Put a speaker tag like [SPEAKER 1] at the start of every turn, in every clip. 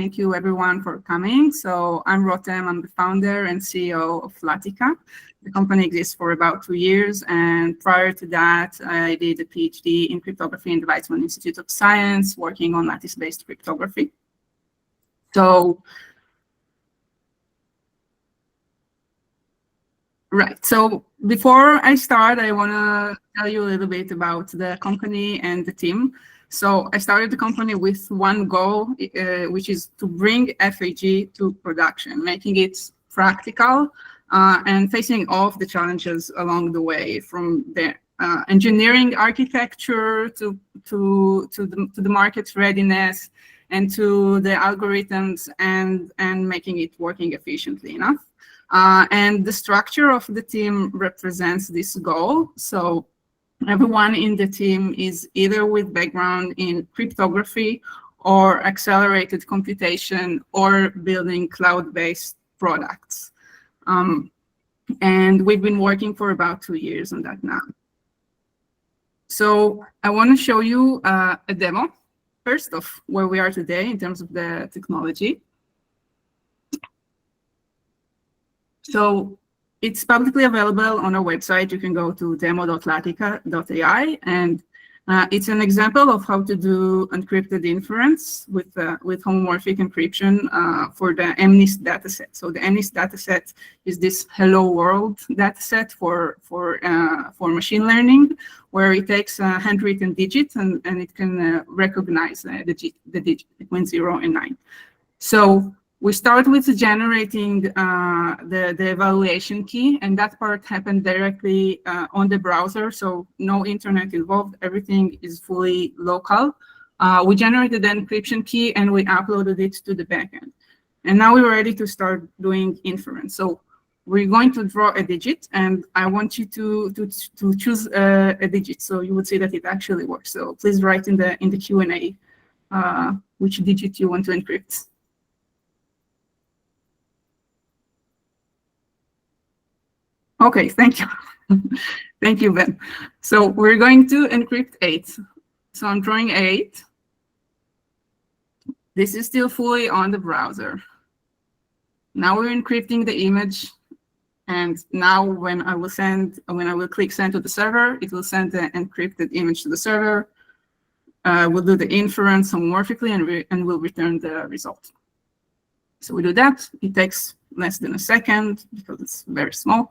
[SPEAKER 1] Thank you everyone for coming. So I'm Rotem, I'm the founder and CEO of Latica. The company exists for about 2 years, and prior to that, I did a PhD in cryptography in the Weizmann Institute of Science, working on lattice-based cryptography. So, so before I start, I want to tell you a little bit about the company and the team. So I started the company with one goal, which is to bring FHE to production, making it practical and facing all of the challenges along the way, from the engineering architecture to the market readiness and to the algorithms and making it working efficiently enough. And the structure of the team represents this goal. So everyone in the team is either with background in cryptography or accelerated computation or building cloud-based products. And we've been working for about 2 years on that now. So I want to show you a demo first of where we are today in terms of the technology. So it's publicly available on our website. You can go to demo.latica.ai, and it's an example of how to do encrypted inference with homomorphic encryption for the MNIST dataset. So the MNIST dataset is this hello world dataset for machine learning, where it takes handwritten digits and it can recognize the digit between 0 and 9. So we start with generating the evaluation key, and that part happened directly on the browser, so no internet involved. Everything is fully local. We generated the encryption key and we uploaded it to the backend. And now we're ready to start doing inference. So we're going to draw a digit, and I want you to choose a digit, so you would see that it actually works. So please write in the Q&A which digit you want to encrypt. Okay, thank you. Thank you, Ben. So we're going to encrypt 8. So I'm drawing 8. This is still fully on the browser. Now we're encrypting the image, and now when I will click send to the server, it will send the encrypted image to the server. We'll do the inference homomorphically, and we'll return the result. So we do that. It takes less than a second because it's very small.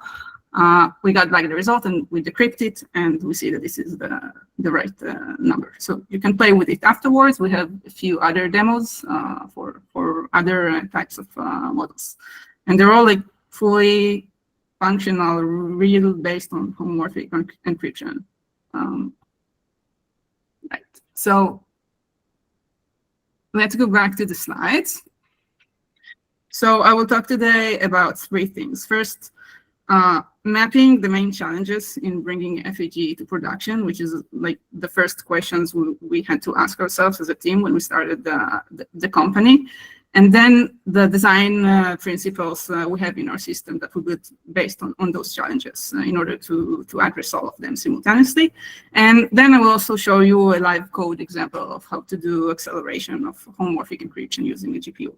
[SPEAKER 1] We got back the result and we decrypt it, and we see that this is the right number. So you can play with it afterwards. We have a few other demos for other types of models, and they're all like fully functional, real, based on homomorphic encryption. Right. So let's go back to the slides. So I will talk today about 3 things. First, mapping the main challenges in bringing FHE to production, which is like the first questions we had to ask ourselves as a team when we started the company. And then the design principles we have in our system that we built based on those challenges in order to address all of them simultaneously. And then I will also show you a live code example of how to do acceleration of homomorphic encryption using a GPU.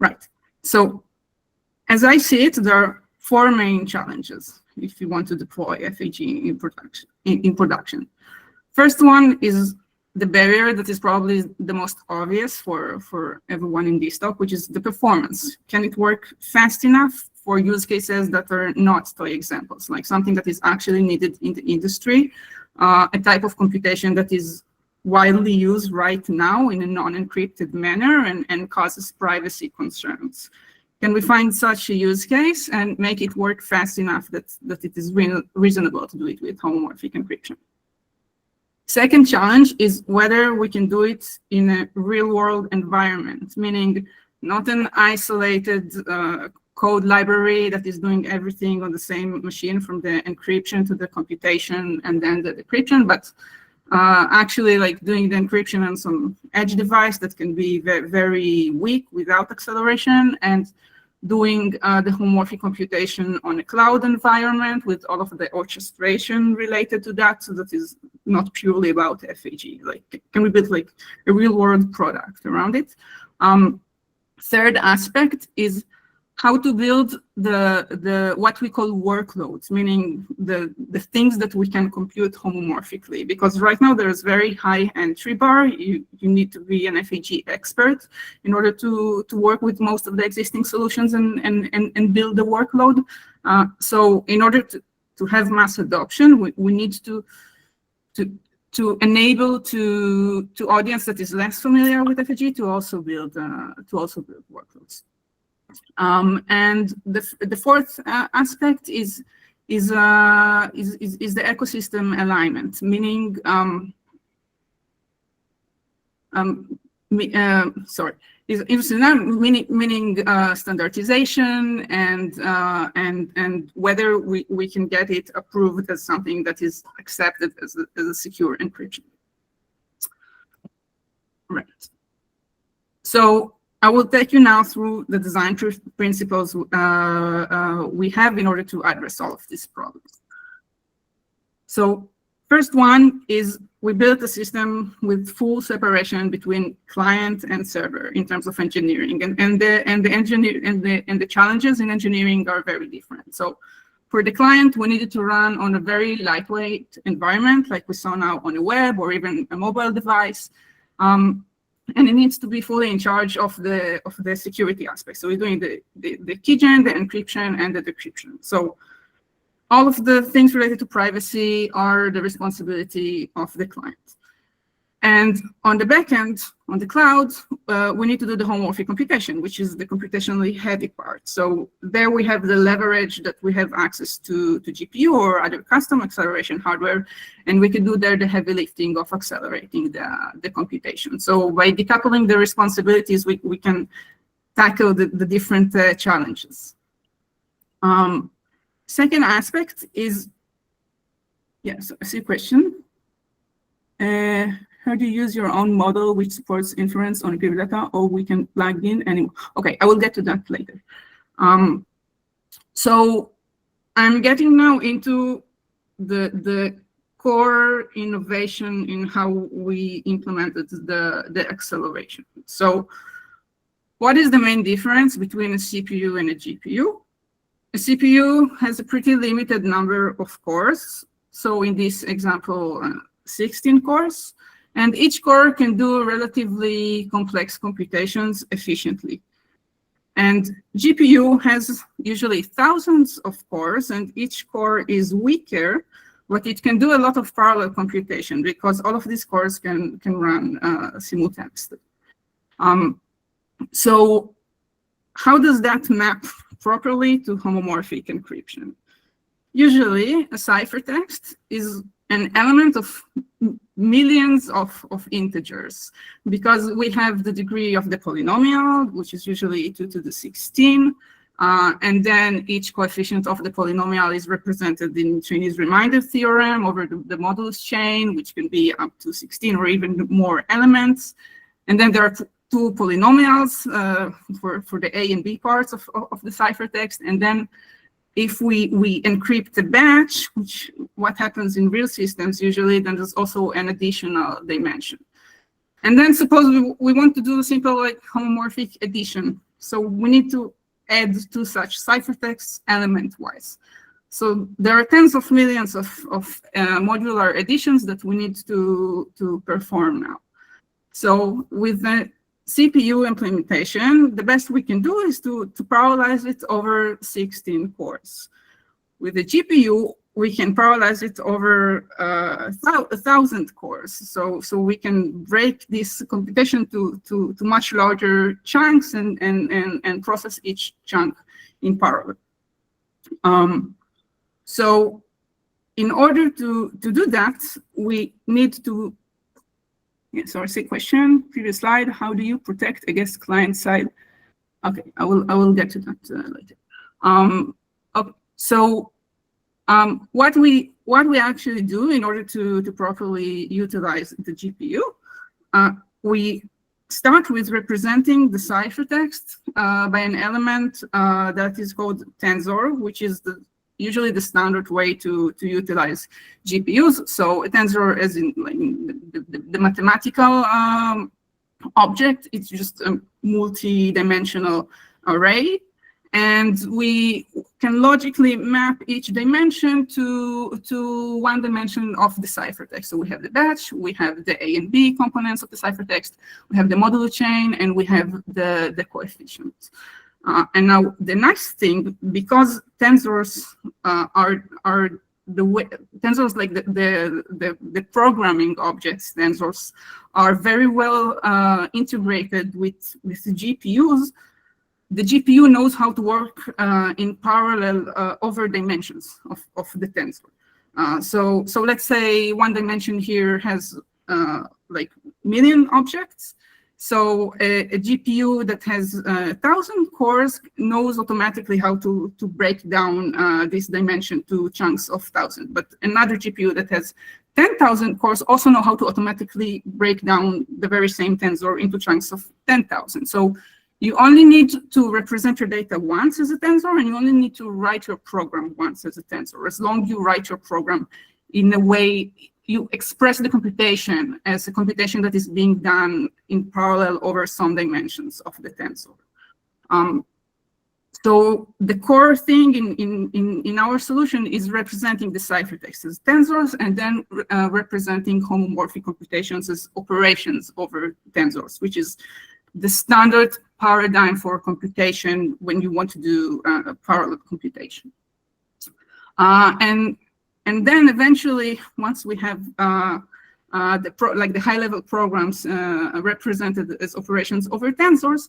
[SPEAKER 1] Right. So as I see it, there are 4 main challenges if you want to deploy FHE in production. First one is the barrier that is probably the most obvious for everyone in this talk, which is the performance. Can it work fast enough for use cases that are not toy examples, like something that is actually needed in the industry, a type of computation that is widely used right now in a non-encrypted manner and causes privacy concerns? Can we find such a use case and make it work fast enough that it is reasonable to do it with homomorphic encryption? Second challenge is whether we can do it in a real-world environment, meaning not an isolated code library that is doing everything on the same machine, from the encryption to the computation and then the decryption, but actually like doing the encryption on some edge device that can be very, very weak without acceleration, and doing the homomorphic computation on a cloud environment with all of the orchestration related to that. So that is not purely about FHE. Like, can we build like a real world product around it? Third aspect is how to build the what we call workloads, meaning the things that we can compute homomorphically. Because right now there's very high entry bar. You need to be an FHE expert in order to work with most of the existing solutions and build the workload. So in order to have mass adoption, we need to enable to audience that is less familiar with FHE to also build workloads. And the fourth aspect is the ecosystem alignment, meaning meaning standardization and whether we can get it approved as something that is accepted as a secure encryption. Right. So I will take you now through the design principles we have in order to address all of these problems. So first one is we built a system with full separation between client and server in terms of engineering, and the challenges in engineering are very different. So for the client, we needed to run on a very lightweight environment, like we saw now on a web or even a mobile device. And it needs to be fully in charge of the security aspect. So we're doing the keygen, the encryption, and the decryption. So all of the things related to privacy are the responsibility of the client. And on the back end, on the cloud, we need to do the homomorphic computation, which is the computationally heavy part. So there we have the leverage that we have access to GPU or other custom acceleration hardware, and we can do there the heavy lifting of accelerating the computation. So by decoupling the responsibilities, we can tackle the different challenges. Second aspect is, yes, I see a question. How do you use your own model which supports inference on encrypted data, or we can plug in any? Okay, I will get to that later. So I'm getting now into the core innovation in how we implemented the acceleration. So what is the main difference between a CPU and a GPU? A CPU has a pretty limited number of cores. So in this example, 16 cores. And each core can do relatively complex computations efficiently. And GPU has usually thousands of cores, and each core is weaker, but it can do a lot of parallel computation because all of these cores can run simultaneously. So how does that map properly to homomorphic encryption? Usually, a ciphertext is an element of millions of integers, because we have the degree of the polynomial, which is usually 2 to the 16, and then each coefficient of the polynomial is represented in Chinese remainder theorem over the modulus chain, which can be up to 16 or even more elements. And then there are two polynomials for the A and B parts of the ciphertext, and then if we encrypt the batch, which what happens in real systems usually, then there's also an additional dimension. And then suppose we want to do a simple like homomorphic addition. So we need to add two such ciphertexts element-wise. So there are tens of millions of modular additions that we need to perform now. So with the CPU implementation, the best we can do is to parallelize it over 16 cores. With the GPU, we can parallelize it over 1,000 cores. So we can break this computation to much larger chunks and process each chunk in parallel. So in order to do that, we need to. Yeah, sorry, say question, previous slide. How do you protect against client side? Okay, I will get to that later. Okay, so what we actually do in order to properly utilize the GPU, we start with representing the ciphertext by an element that is called tensor, which is usually the standard way to utilize GPUs. So a tensor, as in like, the mathematical object, it's just a multi-dimensional array. And we can logically map each dimension to one dimension of the ciphertext. So we have the batch, we have the A and B components of the ciphertext, we have the modulo chain, and we have the coefficients. And now the nice thing, because tensors are the way, tensors like the programming objects, tensors are very well integrated with the GPUs. The GPU knows how to work in parallel over dimensions of the tensor. So let's say one dimension here has like million objects. So a GPU that has 1,000 cores knows automatically how to break down this dimension to chunks of 1,000. But another GPU that has 10,000 cores also know how to automatically break down the very same tensor into chunks of 10,000. So you only need to represent your data once as a tensor, and you only need to write your program once as a tensor. As long as you write your program in a way you express the computation as a computation that is being done in parallel over some dimensions of the tensor. So the core thing in our solution is representing the ciphertext as tensors, and then representing homomorphic computations as operations over tensors, which is the standard paradigm for computation when you want to do parallel computation. And then eventually, once we have the high-level programs represented as operations over tensors,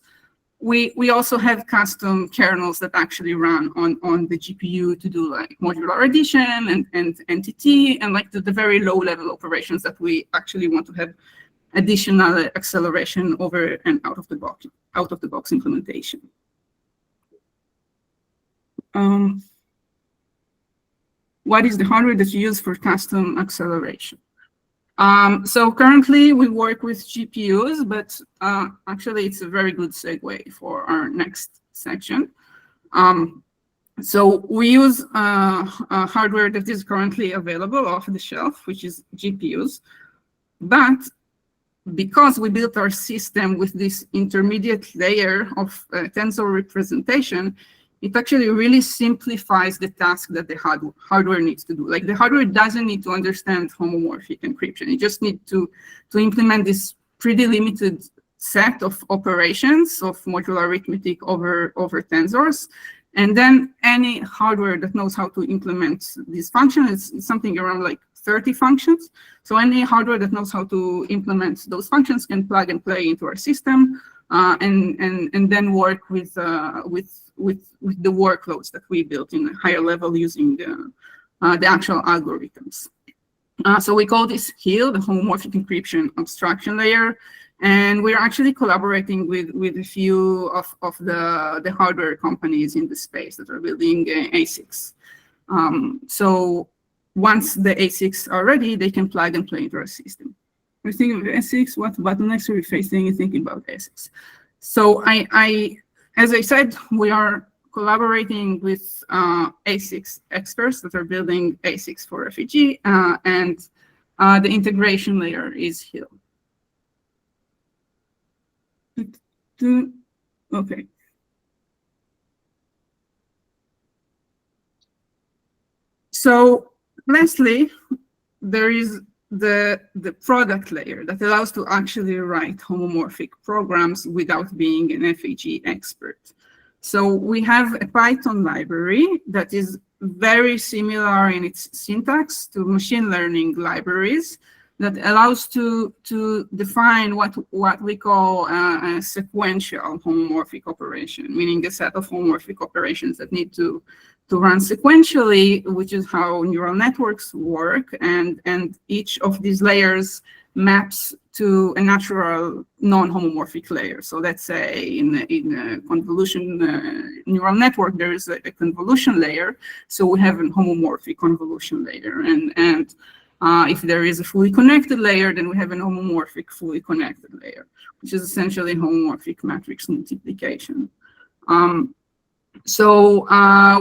[SPEAKER 1] we also have custom kernels that actually run on the GPU to do like modular addition and entity, and like the very low-level operations that we actually want to have additional acceleration over and out of the box implementation. What is the hardware that you use for custom acceleration? So currently we work with GPUs, but actually it's a very good segue for our next section. So we use hardware that is currently available off the shelf, which is GPUs. But because we built our system with this intermediate layer of tensor representation, it actually really simplifies the task that the hardware needs to do. Like the hardware doesn't need to understand homomorphic encryption. It just needs to implement this pretty limited set of operations of modular arithmetic over tensors. And then any hardware that knows how to implement this function, it's something around like 30 functions. So any hardware that knows how to implement those functions can plug and play into our system and then work with the workloads that we built in a higher level using the actual algorithms. So we call this HEAL, the homomorphic encryption abstraction layer. And we're actually collaborating with a few of the hardware companies in the space that are building ASICs. So once the ASICs are ready, they can plug and play into our system. We're thinking of ASICs, what bottlenecks are we facing in thinking about ASICs? So as I said, we are collaborating with ASICs experts that are building ASICs for FHE, and the integration layer is HEAL. Okay. So lastly, there is the product layer that allows to actually write homomorphic programs without being an FHE expert. So we have a Python library that is very similar in its syntax to machine learning libraries that allows to define what we call a sequential homomorphic operation, meaning a set of homomorphic operations that need to run sequentially, which is how neural networks work, and each of these layers maps to a natural non-homomorphic layer. So let's say in a convolution neural network, there is a convolution layer. So we have a homomorphic convolution layer. And If there is a fully connected layer, then we have an homomorphic fully connected layer, which is essentially homomorphic matrix multiplication.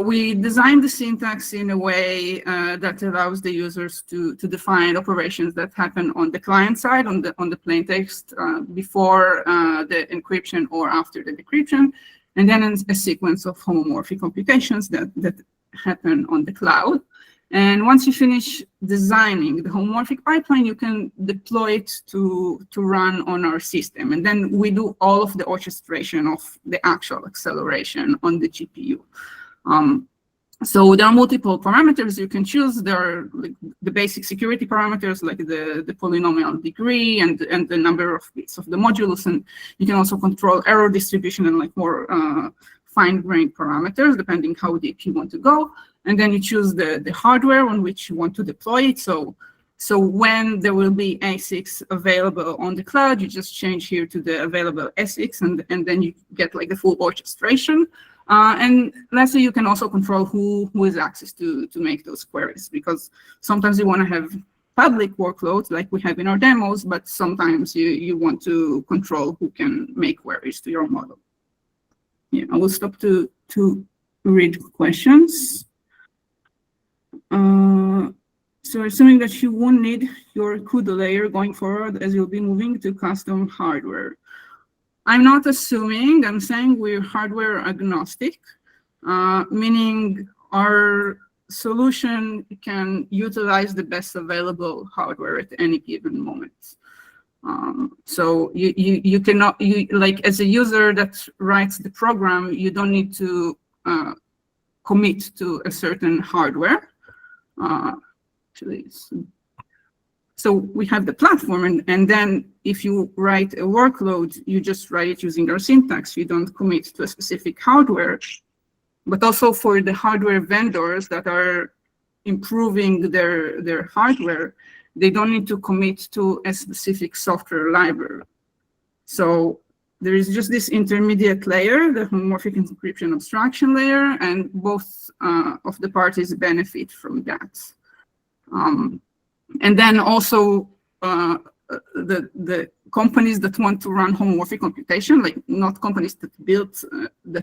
[SPEAKER 1] We designed the syntax in a way that allows the users to define operations that happen on the client side, on the plain text, before the encryption or after the decryption, and then a sequence of homomorphic computations that happen on the cloud. And once you finish designing the homomorphic pipeline, you can deploy it to run on our system. And then we do all of the orchestration of the actual acceleration on the GPU. So there are multiple parameters you can choose. There are like the basic security parameters, like the polynomial degree and the number of bits of the modulus. And you can also control error distribution and like more fine-grained parameters, depending how deep you want to go. And then you choose the hardware on which you want to deploy it. So when there will be ASICs available on the cloud, you just change here to the available ASICs, and then you get like the full orchestration. And lastly, you can also control who has access to make those queries, because sometimes you want to have public workloads like we have in our demos, but sometimes you want to control who can make queries to your model. Yeah, I will stop to read questions. So assuming that you won't need your CUDA layer going forward as you'll be moving to custom hardware. I'm not assuming, I'm saying we're hardware agnostic, meaning our solution can utilize the best available hardware at any given moment. So you cannot, like as a user that writes the program, you don't need to commit to a certain hardware. So we have the platform, and then if you write a workload, you just write it using our syntax. You don't commit to a specific hardware. But also for the hardware vendors that are improving their hardware, they don't need to commit to a specific software library. So there is just this intermediate layer, the homomorphic encryption abstraction layer, and both of the parties benefit from that. And then also the companies that want to run homomorphic computation, like not companies that build the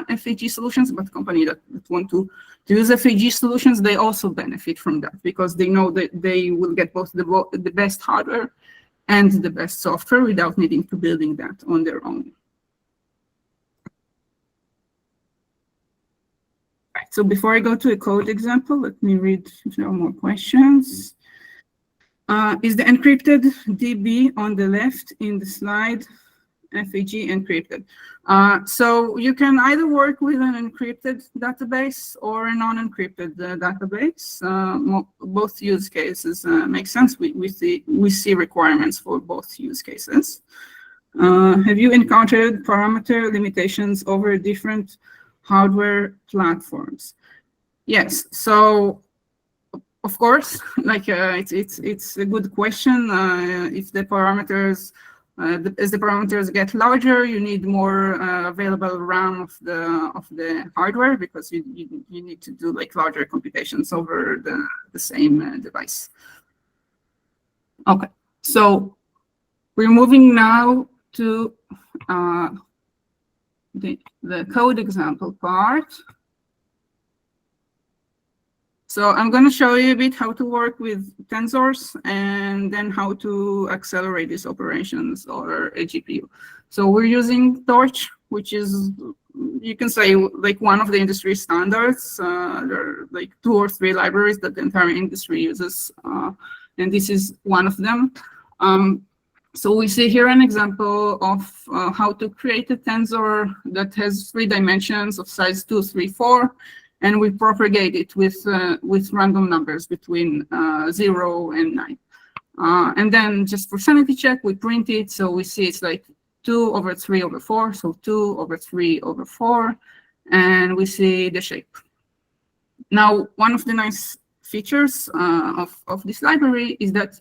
[SPEAKER 1] FHE solutions, but companies that want to use FHE solutions, they also benefit from that, because they know that they will get both the best hardware and the best software without needing to building that on their own. So before I go to a code example, let me read if there are more questions. Is the encrypted DB on the left in the slide FHE encrypted? So you can either work with an encrypted database or a non-encrypted database. Both use cases make sense. We see requirements for both use cases. Have you encountered parameter limitations over different hardware platforms? Yes. So of course, like it's a good question. If the parameters, as the parameters get larger, you need more available RAM of the hardware, because you need to do like larger computations over the same device. Okay, so we're moving now to the code example part. So I'm going to show you a bit how to work with tensors and then how to accelerate these operations or a GPU. So we're using Torch, which is, you can say, like one of the industry standards. There are like 2 or 3 libraries that the entire industry uses, and this is one of them. So we see here an example of how to create a tensor that has 3 dimensions of size 2, 3, 4. And we propagate it with random numbers between 0 and 9. And then just for sanity check, we print it. So we see it's like 2 over 3 over 4. So 2 over 3 over 4. And we see the shape. Now, one of the nice features of this library is that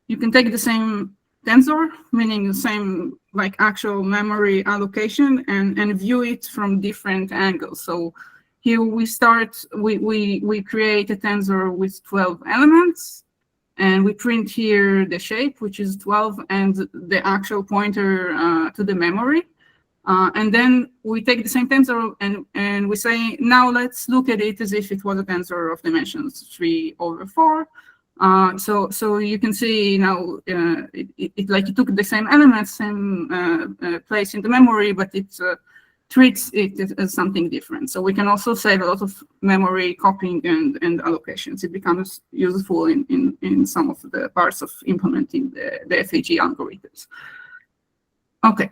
[SPEAKER 1] you can take the same tensor, meaning the same like actual memory allocation, and view it from different angles. So here we start, we create a tensor with 12 elements, And we print here the shape, which is 12, and the actual pointer to the memory. And then we take the same tensor and we say, now let's look at it as if it was a tensor of dimensions 3/4. So you can see now it took the same elements, same place in the memory, but it treats it as something different. So we can also save a lot of memory copying and allocations. It becomes useful in some of the parts of implementing the FHE algorithms. Okay.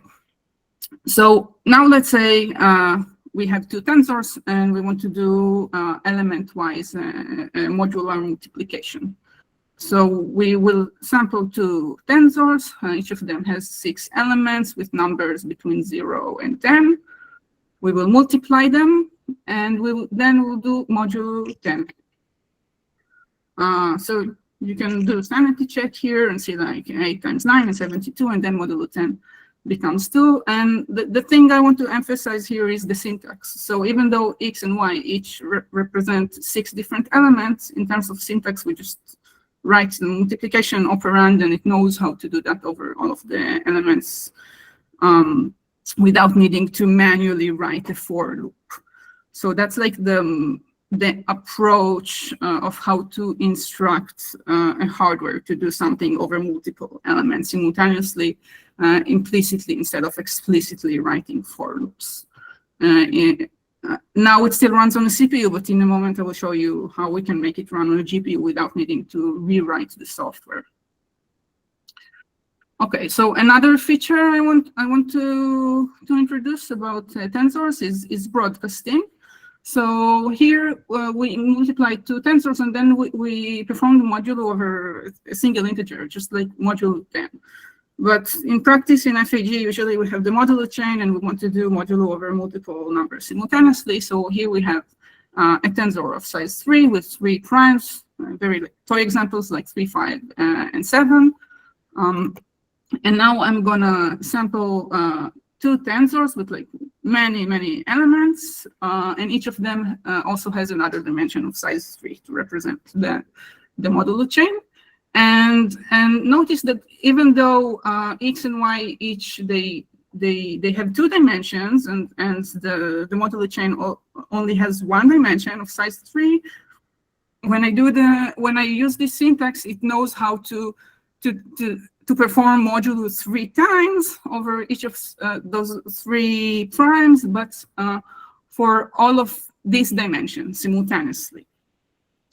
[SPEAKER 1] So now let's say we have two tensors and we want to do element-wise modular multiplication. So we will sample two tensors. Each of them has 6 elements with numbers between 0 and 10. We will multiply them, and we'll do modulo 10. So you can do a sanity check here and see like 8 times 9 is 72, and then modulo 10 becomes 2. And the thing I want to emphasize here is the syntax. So even though x and y each represent 6 different elements, in terms of syntax, we just write the multiplication operand, and it knows how to do that over all of the elements without needing to manually write a for loop. So that's like the approach of how to instruct a hardware to do something over multiple elements simultaneously, implicitly instead of explicitly writing for loops. Now it still runs on a CPU, but in a moment I will show you how we can make it run on a GPU without needing to rewrite the software. Okay, so another feature I want to introduce about tensors is broadcasting. So here we multiply 2 tensors, and then we perform the modulo over a single integer, just like modulo 10. But in practice in FHE, usually we have the modulo chain, and we want to do modulo over multiple numbers simultaneously. So here we have a tensor of size 3 with 3 primes, very toy examples like 3, 5, and 7. And now I'm gonna sample 2 tensors with like many elements, and each of them also has another dimension of size 3 to represent the modulo chain. And notice that even though x and y each they have 2 dimensions, and the modulo chain only has 1 dimension of size 3, when I use this syntax, it knows how to perform modulo 3 times over each of those 3 primes, but for all of these dimensions simultaneously.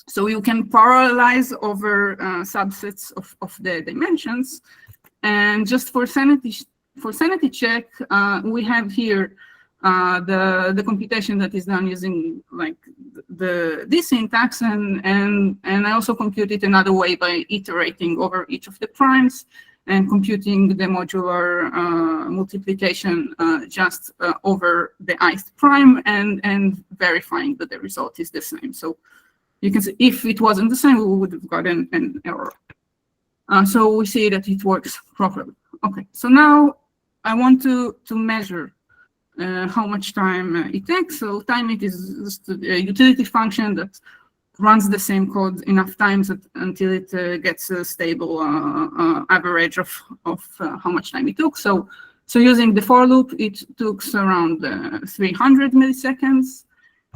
[SPEAKER 1] So you can parallelize over subsets of the dimensions. And just for sanity check, we have here the computation that is done using like this syntax, and I also compute it another way by iterating over each of the primes and computing the modular multiplication just over the ith prime and verifying that the result is the same. So you can see if it wasn't the same, we would have gotten an error. So we see that it works properly. Okay, so now I want to measure how much time it takes. So time it is just a utility function that runs the same code enough times until it gets a stable average of how much time it took. So using the for loop, it took around 300 milliseconds.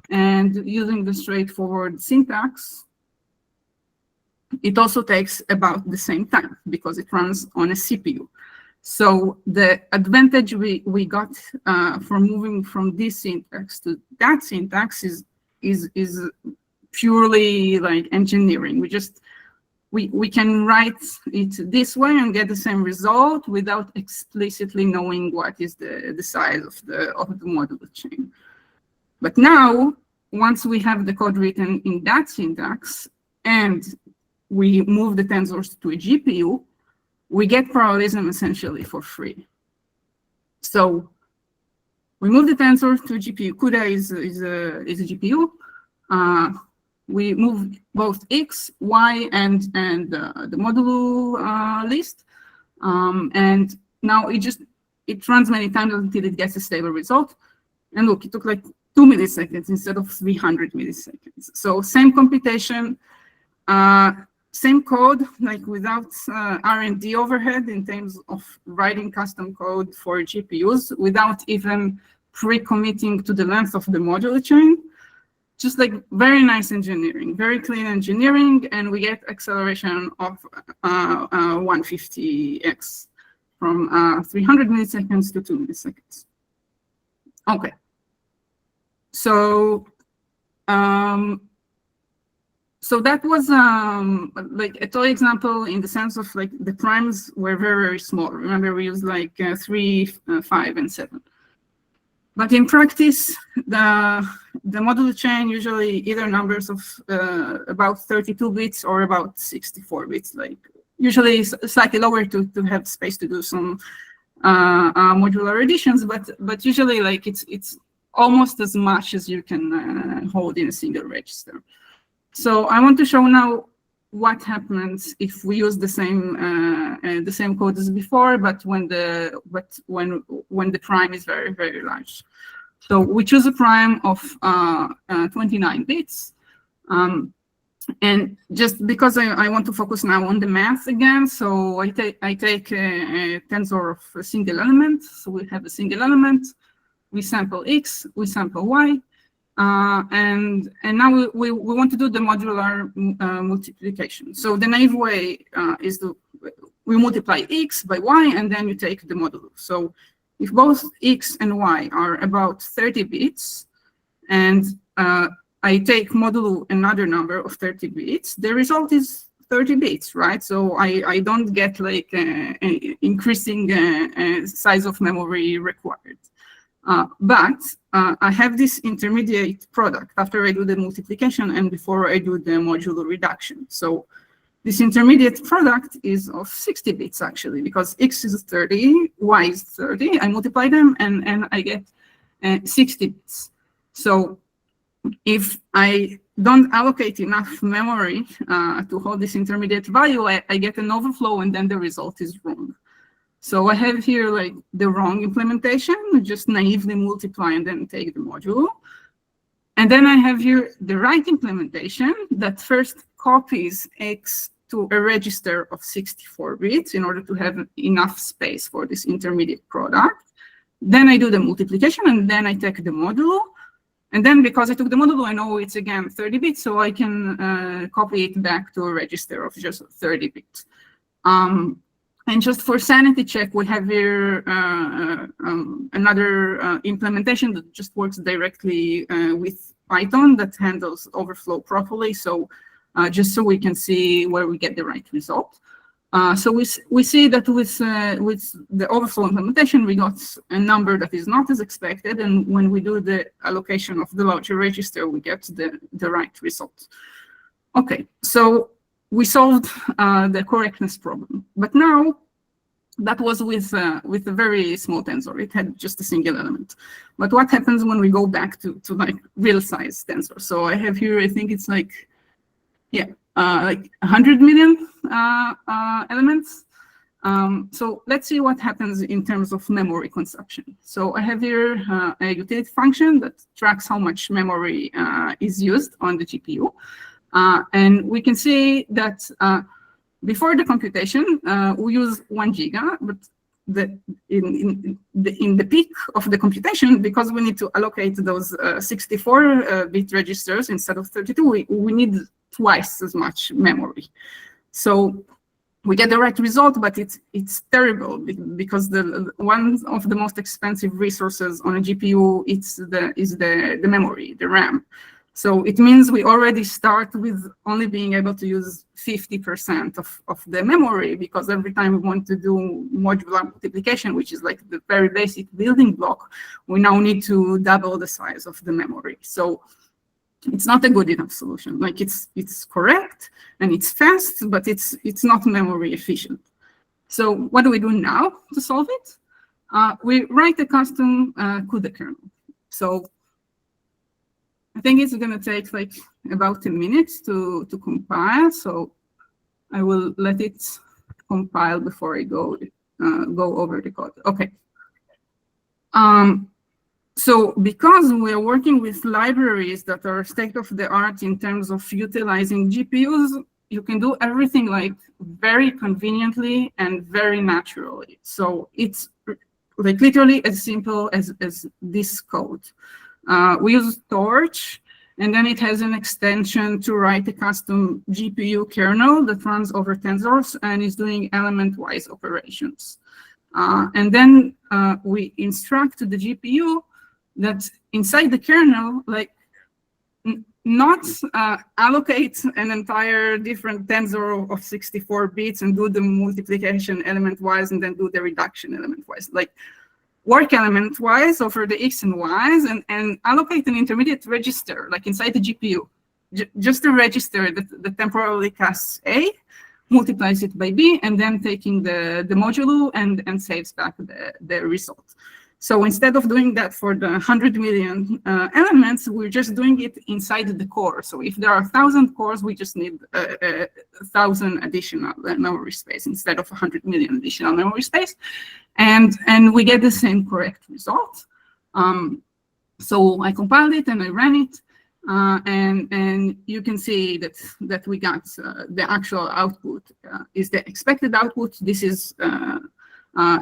[SPEAKER 1] And using the straightforward syntax, it also takes about the same time because it runs on a CPU. So the advantage we got from moving from this syntax to that syntax is purely like engineering. We can write it this way and get the same result without explicitly knowing what is the size of the modulo chain. But now, once we have the code written in that syntax and we move the tensors to a GPU, we get parallelism essentially for free. So we move the tensor to a GPU. CUDA is a GPU. We move both x, y, and the modulo list, and now it runs many times until it gets a stable result. And look, it took like 2 milliseconds instead of 300 milliseconds. So same computation. same code, like without R&D overhead in terms of writing custom code for GPUs, without even pre-committing to the length of the modular chain. Just like very nice engineering, very clean engineering, and we get acceleration of 150x from 300 milliseconds to 2 milliseconds. Okay. So, so that was like a toy example in the sense of like the primes were very, very small. Remember, we used like 3, 5, and 7. But in practice, the modular chain usually either numbers of about 32 bits or about 64 bits. Like usually slightly lower to have space to do some modular additions, but usually like it's almost as much as you can hold in a single register. So I want to show now what happens if we use the same code as before, but when the prime is very, very large. So we choose a prime of 29 bits. And just because I want to focus now on the math again, so I take a tensor of a single element. So we have a single element, we sample X, we sample Y. And now we want to do the modular multiplication. So the naive way is we multiply X by Y, and then you take the modulo. So if both X and Y are about 30 bits, and I take modulo another number of 30 bits, the result is 30 bits, right? So I don't get like increasing size of memory required. But I have this intermediate product after I do the multiplication and before I do the modulo reduction. So this intermediate product is of 60 bits actually, because X is 30, Y is 30. I multiply them and I get 60 bits. So if I don't allocate enough memory to hold this intermediate value, I get an overflow and then the result is wrong. So I have here like the wrong implementation, just naively multiply and then take the modulo. And then I have here the right implementation that first copies X to a register of 64 bits in order to have enough space for this intermediate product. Then I do the multiplication and then I take the modulo. And then because I took the modulo, I know it's again 30 bits, so I can copy it back to a register of just 30 bits. And just for sanity check, we have here another implementation that just works directly with Python that handles overflow properly. So just so we can see where we get the right result. So we see that with the overflow implementation, we got a number that is not as expected. And when we do the allocation of the larger register, we get the right result. Okay, so we solved the correctness problem. But now, that was with a very small tensor. It had just a single element. But what happens when we go back to like real size tensor? So I have here, I think it's like, yeah, like 100 million elements. So let's see what happens in terms of memory consumption. So I have here a utility function that tracks how much memory is used on the GPU. And we can see that before the computation, we use 1 giga, but in the peak of the computation, because we need to allocate those 64-bit registers instead of 32, we need twice as much memory. So we get the right result, but it's terrible because one of the most expensive resources on a GPU is the memory, the RAM. So it means we already start with only being able to use 50% of the memory, because every time we want to do modular multiplication, which is like the very basic building block, we now need to double the size of the memory. So it's not a good enough solution. Like it's correct and it's fast, but it's not memory efficient. So what do we do now to solve it? We write a custom CUDA kernel. So I think it's going to take like about a minute to compile. So I will let it compile before I go over the code. Okay. So because we are working with libraries that are state of the art in terms of utilizing GPUs, you can do everything like very conveniently and very naturally. So it's like literally as simple as this code. We use Torch, and then it has an extension to write a custom GPU kernel that runs over tensors and is doing element-wise operations. And then we instruct the GPU that inside the kernel, like not allocate an entire different tensor of 64 bits and do the multiplication element-wise and then do the reduction element-wise. Like work element-wise over the x and y's and allocate an intermediate register, like inside the GPU, just a register that temporarily casts A, multiplies it by B, and then taking the modulo and saves back the result. So instead of doing that for the 100 million elements, we're just doing it inside the core. So if there are 1,000 cores, we just need 1,000 additional memory space instead of 100 million additional memory space. And we get the same correct result. So I compiled it and I ran it. And you can see that we got the actual output is the expected output. This is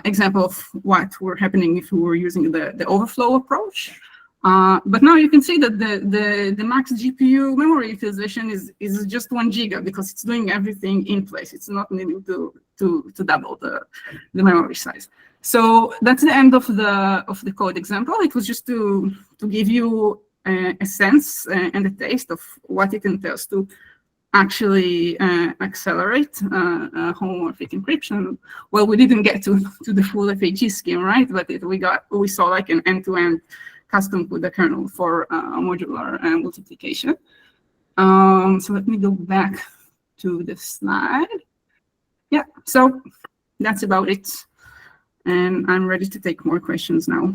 [SPEAKER 1] example of what were happening if we were using the overflow approach. But now you can see that the max GPU memory utilization is just 1 giga because it's doing everything in place. It's not needing to double the memory size. So that's the end of the code example. It was just to give you a sense and a taste of what it entails to actually accelerate homomorphic encryption. Well, we didn't get to the full FHE scheme, right? But we saw like an end-to-end custom to the kernel for modular multiplication. So let me go back to the slide. Yeah, so that's about it. And I'm ready to take more questions now.